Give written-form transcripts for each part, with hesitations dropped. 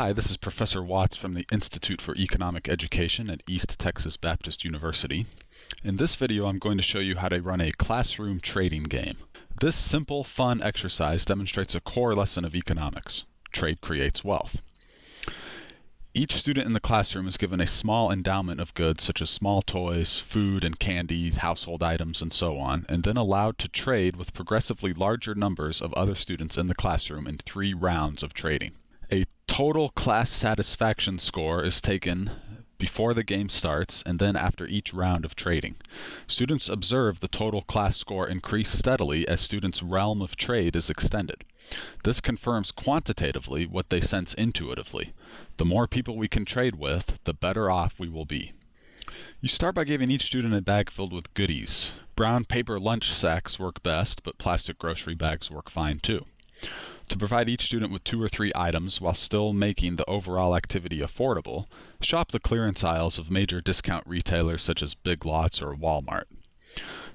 Hi, this is Professor Watts from the Institute for Economic Education at East Texas Baptist University. In this video, I'm going to show you how to run a classroom trading game. This simple, fun exercise demonstrates a core lesson of economics. Trade creates wealth. Each student in the classroom is given a small endowment of goods such as small toys, food and candy, household items, and so on, and then allowed to trade with progressively larger numbers of other students in the classroom in 3 rounds of trading. A total class satisfaction score is taken before the game starts and then after each round of trading. Students observe the total class score increase steadily as students' realm of trade is extended. This confirms quantitatively what they sense intuitively. The more people we can trade with, the better off we will be. You start by giving each student a bag filled with goodies. Brown paper lunch sacks work best, but plastic grocery bags work fine too. To provide each student with 2 or 3 items while still making the overall activity affordable, shop the clearance aisles of major discount retailers such as Big Lots or Walmart.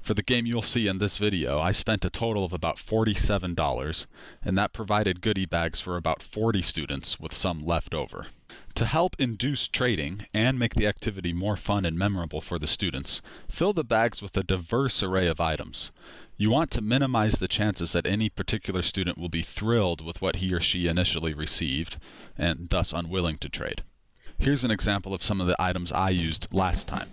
For the game you'll see in this video, I spent a total of about $47, and that provided goodie bags for about 40 students with some left over. To help induce trading and make the activity more fun and memorable for the students, fill the bags with a diverse array of items. You want to minimize the chances that any particular student will be thrilled with what he or she initially received, and thus unwilling to trade. Here's an example of some of the items I used last time.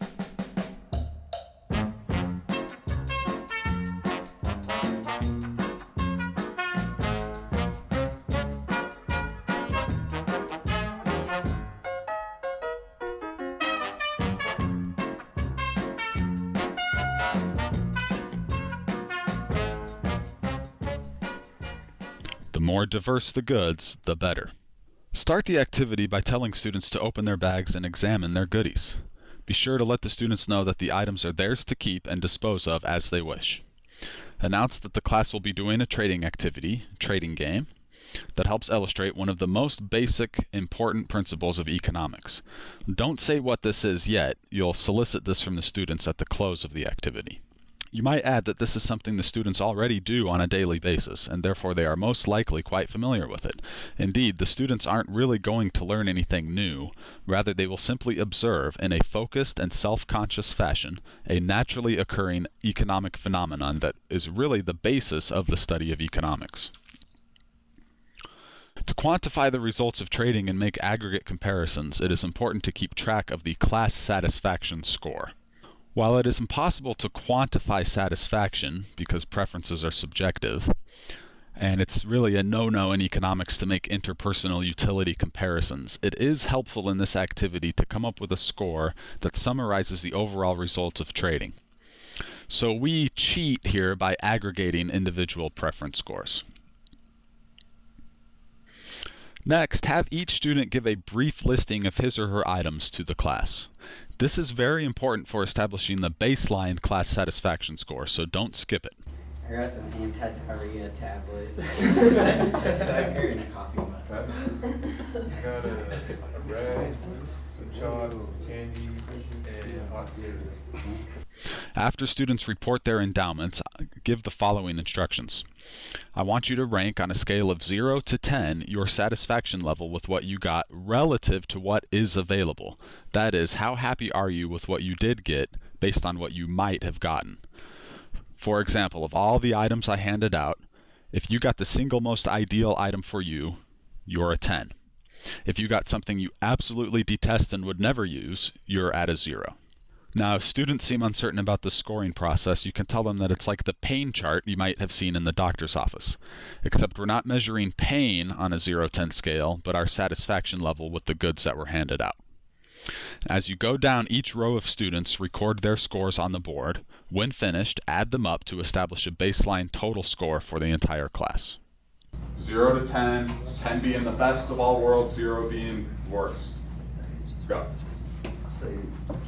The more diverse the goods, the better. Start the activity by telling students to open their bags and examine their goodies. Be sure to let the students know that the items are theirs to keep and dispose of as they wish. Announce that the class will be doing a trading activity, trading game, that helps illustrate one of the most basic, important principles of economics. Don't say what this is yet. You'll solicit this from the students at the close of the activity. You might add that this is something the students already do on a daily basis, and therefore they are most likely quite familiar with it. Indeed, the students aren't really going to learn anything new. Rather, they will simply observe, in a focused and self-conscious fashion, a naturally occurring economic phenomenon that is really the basis of the study of economics. To quantify the results of trading and make aggregate comparisons, it is important to keep track of the class satisfaction score. While it is impossible to quantify satisfaction because preferences are subjective, and it's really a no-no in economics to make interpersonal utility comparisons, it is helpful in this activity to come up with a score that summarizes the overall results of trading. So we cheat here by aggregating individual preference scores. Next, have each student give a brief listing of his or her items to the class. This is very important for establishing the baseline class satisfaction score, so don't skip it. I got some anti-diarrhea tablets. I'm carrying a coffee mug. Got a rag, some chalk, some candy, and hot cereal. After students report their endowments, give the following instructions. I want you to rank on a scale of 0 to 10 your satisfaction level with what you got relative to what is available. That is, how happy are you with what you did get based on what you might have gotten. For example, of all the items I handed out, if you got the single most ideal item for you, you're a 10. If you got something you absolutely detest and would never use, you're at a 0. Now, if students seem uncertain about the scoring process, you can tell them that it's like the pain chart you might have seen in the doctor's office. Except we're not measuring pain on a 0-10 scale, but our satisfaction level with the goods that were handed out. As you go down each row of students, record their scores on the board. When finished, add them up to establish a baseline total score for the entire class. 0 to 10, 10 being the best of all worlds, 0 being worst. Go. I'll say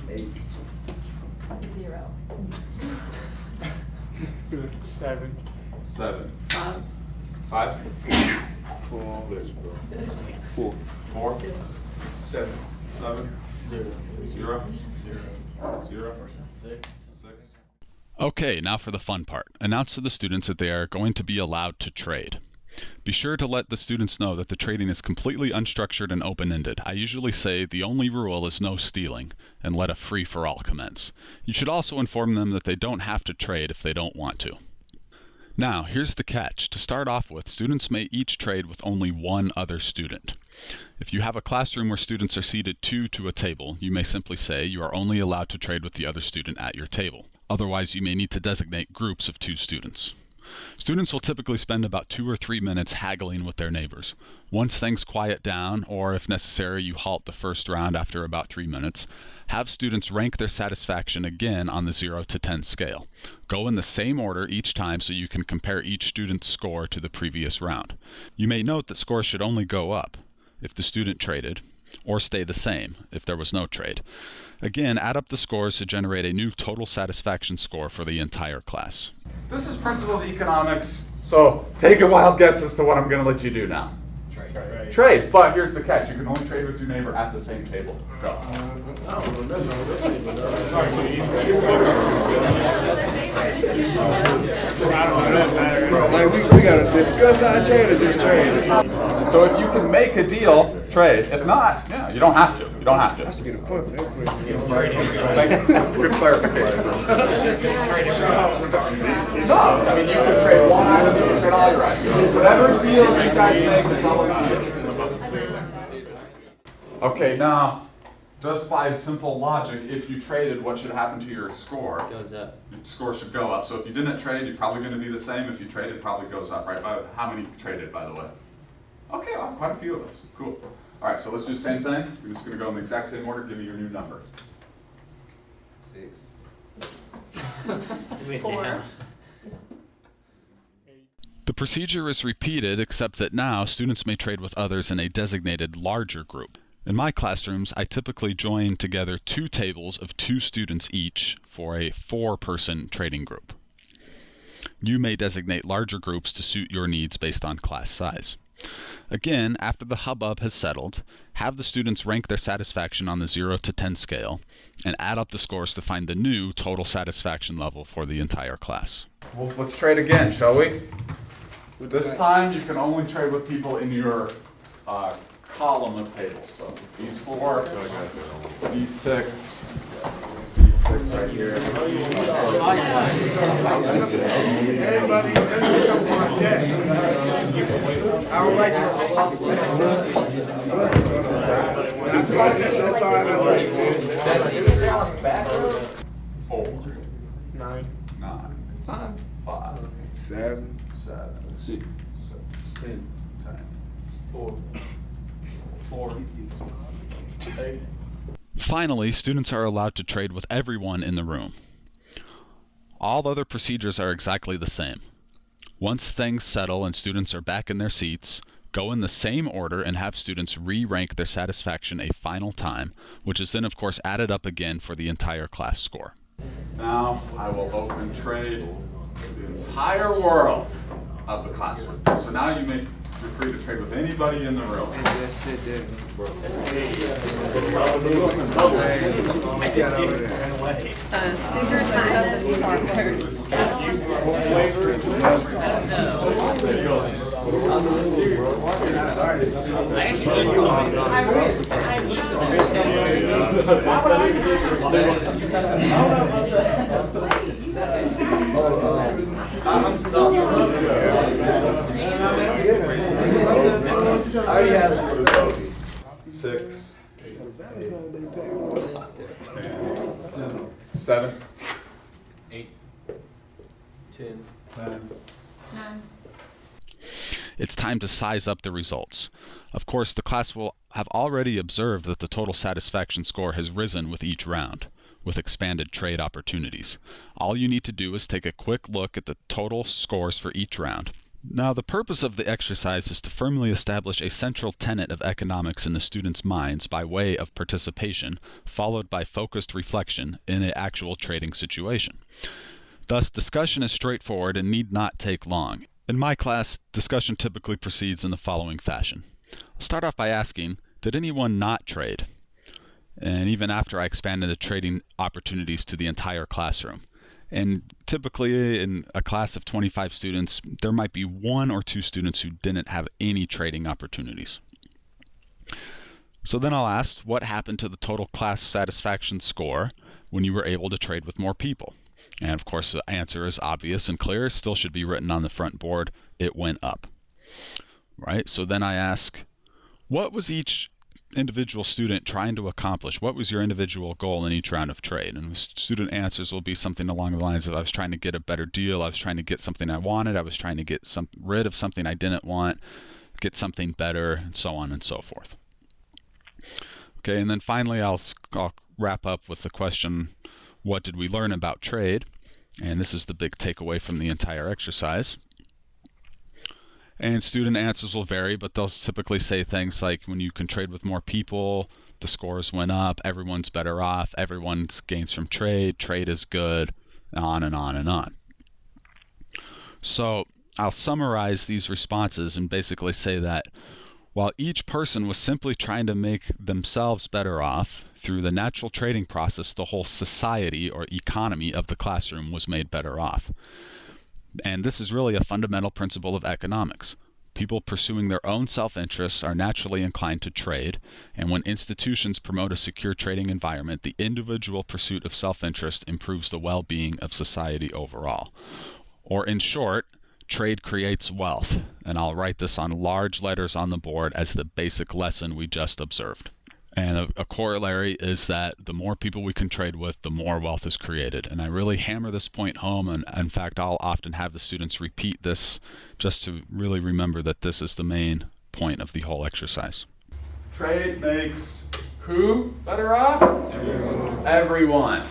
8. 0. 7. 7. 5. 5. 4. 4. 4. 7. 7. 0. 0. 0. 6. Okay, now for the fun part. Announce to the students that they are going to be allowed to trade. Be sure to let the students know that the trading is completely unstructured and open-ended. I usually say the only rule is no stealing, and let a free-for-all commence. You should also inform them that they don't have to trade if they don't want to. Now, here's the catch. To start off with, students may each trade with only one other student. If you have a classroom where students are seated 2 to a table, you may simply say you are only allowed to trade with the other student at your table. Otherwise, you may need to designate groups of 2 students. Students will typically spend about 2 or 3 minutes haggling with their neighbors. Once things quiet down, or if necessary, you halt the first round after about 3 minutes, have students rank their satisfaction again on the 0 to 10 scale. Go in the same order each time so you can compare each student's score to the previous round. You may note that scores should only go up if the student traded, or stay the same if there was no trade. Again, add up the scores to generate a new total satisfaction score for the entire class. This is principles economics, so take a wild guess as to what I'm going to let you do now. Trade, but here's the catch. You can only trade with your neighbor at the same table. Go. Like we gotta discuss our trade or just trade. So if you can make a deal, trade. If not, yeah, you don't have to. You don't have to. I should get a point for that question. That's a good clarification. No, I mean you can trade one item, you can trade all your items. Whatever deals you guys make, it's all up to you. Okay, now, just by simple logic, if you traded, what should happen to your score? Goes up. Your score should go up. So if you didn't trade, you're probably going to be the same. If you traded, it probably goes up, right? How many traded, by the way? Okay, well, quite a few of us. Cool. All right, so let's do the same thing. We're just going to go in the exact same order. Give me your new number. 6. 4. The procedure is repeated, except that now students may trade with others in a designated larger group. In my classrooms, I typically join together 2 tables of 2 students each for a 4-person trading group. You may designate larger groups to suit your needs based on class size. Again, after the hubbub has settled, have the students rank their satisfaction on the 0 to 10 scale and add up the scores to find the new total satisfaction level for the entire class. Well, let's trade again, shall we? This time, you can only trade with people in your column of tables. So these 4, these 6, these 6 right here. Everybody, I don't like it. 4, 9. 9, 5, 7, 7, 6, 10, 4. 8. Finally, students are allowed to trade with everyone in the room. All other procedures are exactly the same. Once things settle and students are back in their seats, go in the same order and have students re-rank their satisfaction a final time, which is then of course added up again for the entire class score. Now I will open trade with the entire world of the classroom. So now you're free to trade with anybody in the room. just sit there. Stickers and the starters. I'm stuck. I already have 6, 7, 8. 10. 10. 9. It's time to size up the results. Of course, the class will have already observed that the total satisfaction score has risen with each round, with expanded trade opportunities. All you need to do is take a quick look at the total scores for each round. Now, the purpose of the exercise is to firmly establish a central tenet of economics in the students' minds by way of participation, followed by focused reflection in an actual trading situation. Thus, discussion is straightforward and need not take long. In my class, discussion typically proceeds in the following fashion. I'll start off by asking, did anyone not trade? And even after I expanded the trading opportunities to the entire classroom. And typically in a class of 25 students, there might be 1 or 2 students who didn't have any trading opportunities. So then I'll ask, what happened to the total class satisfaction score when you were able to trade with more people? And of course the answer is obvious and clear, still should be written on the front board. It went up. Right? So then I ask, what was each individual student trying to accomplish? What was your individual goal in each round of trade? And the student answers will be something along the lines of, I was trying to get a better deal, I was trying to get something I wanted, I was trying to get rid of something I didn't want, get something better, and so on and so forth. Okay, and then finally I'll wrap up with the question, what did we learn about trade? And this is the big takeaway from the entire exercise. And student answers will vary, but they'll typically say things like, when you can trade with more people, the scores went up, everyone's better off, everyone gains from trade, trade is good, on and on and on. So I'll summarize these responses and basically say that while each person was simply trying to make themselves better off, through the natural trading process, the whole society or economy of the classroom was made better off. And this is really a fundamental principle of economics. People pursuing their own self-interests are naturally inclined to trade, and when institutions promote a secure trading environment, the individual pursuit of self-interest improves the well-being of society overall. Or in short, trade creates wealth, and I'll write this on large letters on the board as the basic lesson we just observed. And a corollary is that the more people we can trade with, the more wealth is created. And I really hammer this point home, and in fact I'll often have the students repeat this just to really remember that this is the main point of the whole exercise. Trade makes who better off? Everyone.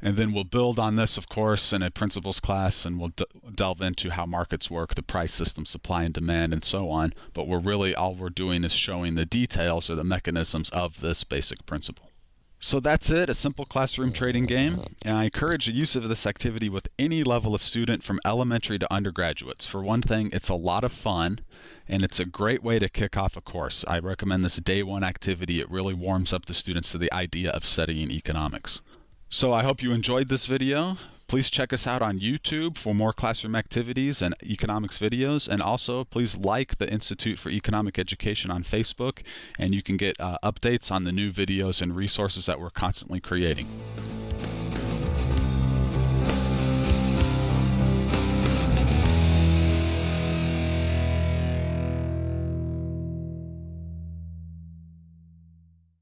And then we'll build on this, of course, in a principles class, and we'll delve into how markets work, the price system, supply and demand, and so on. But all we're doing is showing the details or the mechanisms of this basic principle. So that's it, a simple classroom trading game. And I encourage the use of this activity with any level of student from elementary to undergraduates. For one thing, it's a lot of fun, and it's a great way to kick off a course. I recommend this day 1 activity. It really warms up the students to the idea of studying economics. So I hope you enjoyed this video. Please check us out on YouTube for more classroom activities and economics videos. And also, please like the Institute for Economic Education on Facebook, and you can get updates on the new videos and resources that we're constantly creating.